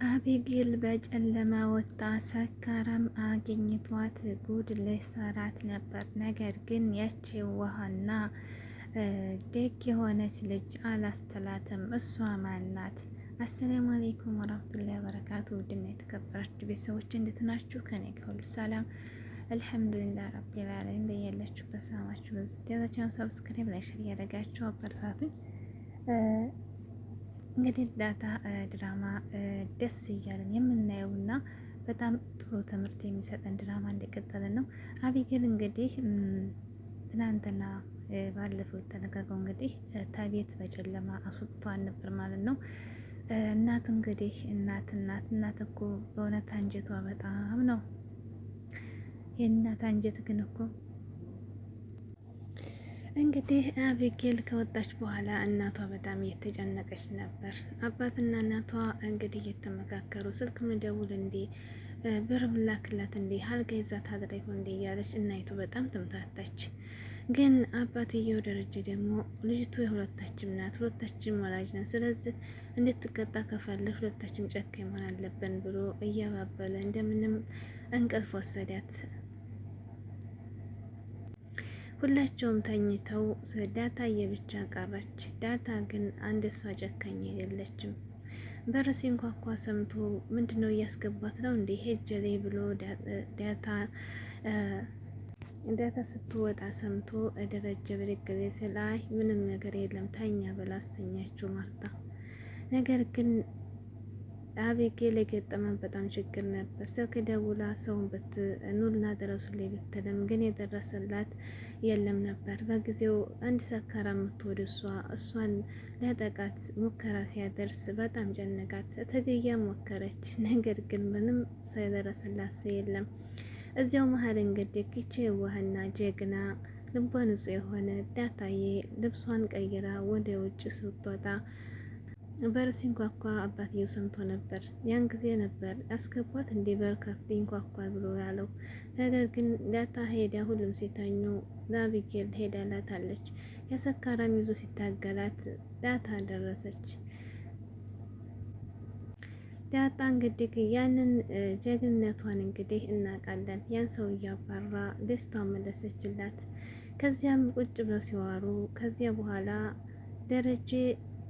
አቢጌል በጨለማ ወጣ። ሰካራም አግኝቷት ጉድ ልሰራት ነበር። ነገር ግን ያቺ ውሃና ደግ የሆነች ልጅ አላስተላትም። እሷ ማናት? አሰላሙ አለይኩም ወራህመቱላሂ ወበረካቱ። ውድና የተከበራችሁ ቤተሰቦች እንዴት ናችሁ? ከኔ ጋር ሁሉ ሰላም አልሐምዱሊላህ ረቢል ዓለሚን። በያላችሁበት ሰላማችሁ በዚህ ደረጃ ሰብስክራይብ ላይ ሼር እያደረጋችሁ አበረታቱኝ። እንግዲህ ዳታ ድራማ ደስ እያለን የምናየውና በጣም ጥሩ ትምህርት የሚሰጠን ድራማ እንደቀጠለ ነው። አቢጌል እንግዲህ ትናንትና ባለፈው የተለቀቀው እንግዲህ ታቤት በጨለማ አስወጥተዋል ነበር ማለት ነው። እናት እንግዲህ እናት እኮ በእውነት አንጀቷ በጣም ነው። የእናት አንጀት ግን እኮ እንግዲህ አቢጌል ከወጣች በኋላ እናቷ በጣም እየተጨነቀች ነበር። አባትና እናቷ እንግዲህ እየተመካከሩ ስልክ ምደውል እንዴ ብር ብላክላት እንዴ አልጋ ይዛ ታድራ ይሆን እንዴ እያለች እናይቱ በጣም ተምታታች። ግን አባትየው ደረጀ ደግሞ ልጅቱ የሁለታችን ናት፣ ሁለታችን ወላጅ ናት፣ ስለዚህ እንድትቀጣ ከፈለግ ሁለታችን ጨካኝ መሆን አለብን ብሎ እያባበለ እንደምንም እንቅልፍ ወሰዳት። ሁላቸውም ተኝተው ዳታ የብቻ ቀረች። ዳታ ግን አንድ እሷ ጨካኝ አይደለችም። በር ሲንኳኳ ሰምቶ ምንድነው እያስገባት ነው እንዴ ሄጀ ላይ ብሎ ዳታ ስትወጣ ሰምቶ ደረጀ ብድግ ሲል አይ ምንም ነገር የለም ተኛ ብላ አስተኛችው ማርታ። ነገር ግን አቢጌል የገጠመን በጣም ችግር ነበር። ስልክ ደውላ ሰውን ኑና ድረሱልኝ ብትልም ግን የደረሰላት የለም ነበር። በጊዜው አንድ ሰካራ የምትወድ እሷን ሊያጠቃት ሙከራ ሲያደርስ በጣም ጨነቃት። ትግያ ሞከረች፣ ነገር ግን ምንም ሳይደረሰላት ሰው የለም። እዚያው መሀል እንግዲህ ይቺ የዋህና ጀግና ልቧ ንጹህ የሆነ ዳታዬ ልብሷን ቀይራ ወደ ውጭ ስትወጣ በር ሲንኳኳ አባትየው ሰምቶ ነበር። ያን ጊዜ ነበር አስገቧት እንዴ በር ከፍት ይንኳኳል ብሎ ያለው። ነገር ግን ዳታ ሄዳ ሁሉም ሲተኙ ለአቢጌል ሄዳላታለች። የሰካራም ይዞ ሲታገላት ዳታ ደረሰች። ዳጣ እንግዲህ ያንን ጀግንነቷን እንግዲህ እናውቃለን። ያን ሰው እያባራ ደስታውን መለሰችላት። ከዚያም ቁጭ ብለው ሲዋሩ ከዚያ በኋላ ደረጀ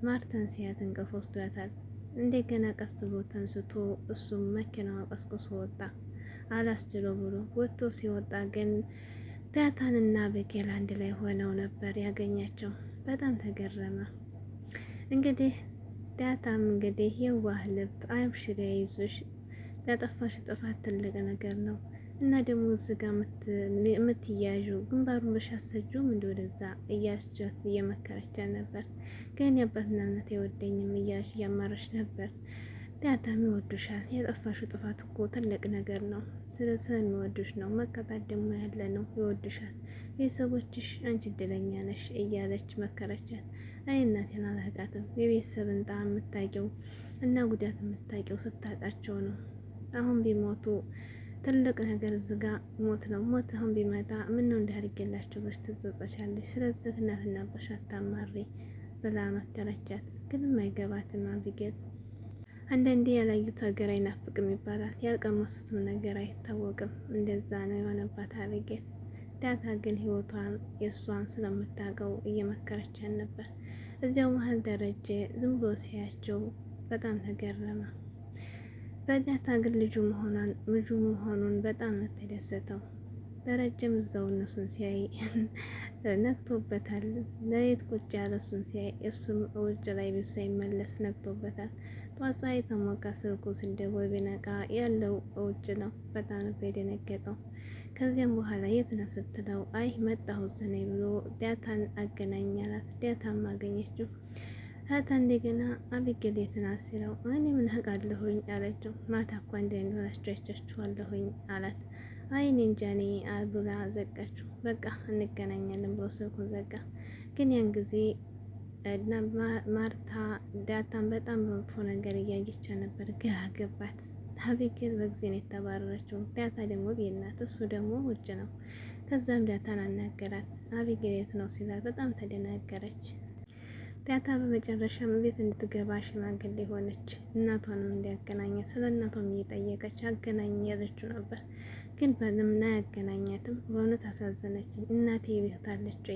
ማርተን ሲያት እንቅልፍ ወስዷታል። እንደገና ቀስ ብሎ ተንስቶ እሱም መኪናዋ ቀስቅሶ ወጣ። አላስችሎ ብሎ ወጥቶ ሲወጣ ግን ዳታንና አቢጌል አንድ ላይ ሆነው ነበር ያገኛቸው። በጣም ተገረመ። እንግዲህ ዳታም እንግዲህ የዋህ ልብ አብሽሪ አይዞሽ ያጠፋሽ ጥፋት ትልቅ ነገር ነው እና ደግሞ እዚህ ጋር የምትያዡ ግንባሩን በሻሰጁም እንደ ወደዛ እያስጃት እየመከረቻት ነበር። ግን የአባትና እናት የወደኝም እያልሽ እያማረች ነበር። ዳታም ይወዱሻል፣ ያጠፋሽው ጥፋት እኮ ትልቅ ነገር ነው፣ ስለሚወዱሽ ነው፣ መቀጣት ደግሞ ያለ ነው፣ ይወዱሻል፣ ቤተሰቦችሽ አንቺ እድለኛ ነሽ እያለች መከረቻት። አይ እናቴን አላውቃትም፣ የቤተሰብን ጣዕም የምታውቂው እና ጉዳት የምታውቂው ስታጣቸው ነው። አሁን ቢሞቱ ትልቅ ነገር ዝጋ ሞት ነው። ሞት አሁን ቢመጣ ምን ነው እንዳርገላቸው በሽ ትጸጸቻለሽ። ስለዚህ እናትና አባሽ አታማሪ ብላ መከረቻት። ግን አይገባትም አቢጌል። አንዳንዴ ያላዩት ሀገር አይናፍቅም ይባላል። ያልቀመሱትም ነገር አይታወቅም። እንደዛ ነው የሆነባት አቢጌል። ዳታ ግን ህይወቷን የእሷን ስለምታውቀው እየመከረቻት ነበር። እዚያው መሀል ደረጀ ዝም ብሎ ሲያቸው በጣም ተገረመ። በዳታ ግን ልጁ መሆኑን በጣም ተደሰተው። ደረጀም እዛው እነሱን ሲያይ ነክቶበታል። ለየት ቁጭ ያለ እሱን ሲያይ እሱም ውጭ ላይ ቤት ሳይመለስ ነክቶበታል። ጧት ፀሐይ ተሞቃ ስልኩ ሲደወል ቢነቃ ያለው ውጭ ነው። በጣም ነበር የደነገጠው። ከዚያም በኋላ የት ነህ ስትለው አይ መጣሁ እዚህ ነኝ ብሎ ዳታን አገናኛላት። ዳታም አገኘችው። ዳታ እንደገና አቢጌል የት ናት ሲለው እኔ ምን አውቃለሁኝ አለችው። ማታ እኮ እንደሆናችሁ አይቻችኋለሁኝ አላት። አይ እኔ እንጃ እኔ ብላ ዘጋችው። በቃ እንገናኛለን ብሎ ስልኩን ዘጋ። ግን ያን ጊዜ ማርታ ዳታን በጣም በመጥፎ ነገር እያየች ነበር። ግራ ገባት። አቢጌል በጊዜ ነው የተባረረችው። ዳታ ደግሞ ቤት ናት፣ እሱ ደግሞ ውጭ ነው። ከዛም ዳታን አናገራት። አቢጌል የት ነው ሲላት በጣም ተደናገረች። ቲያታ በመጨረሻም ቤት እንድትገባ ሽማግሌ ሆነች። እናቷንም እንዲያገናኛት ስለ እናቷም እየጠየቀች አገናኝ ያለችው ነበር። ግን በምና ያገናኛትም በእውነት አሳዘነችኝ። እናቴ ቤታለች ወይ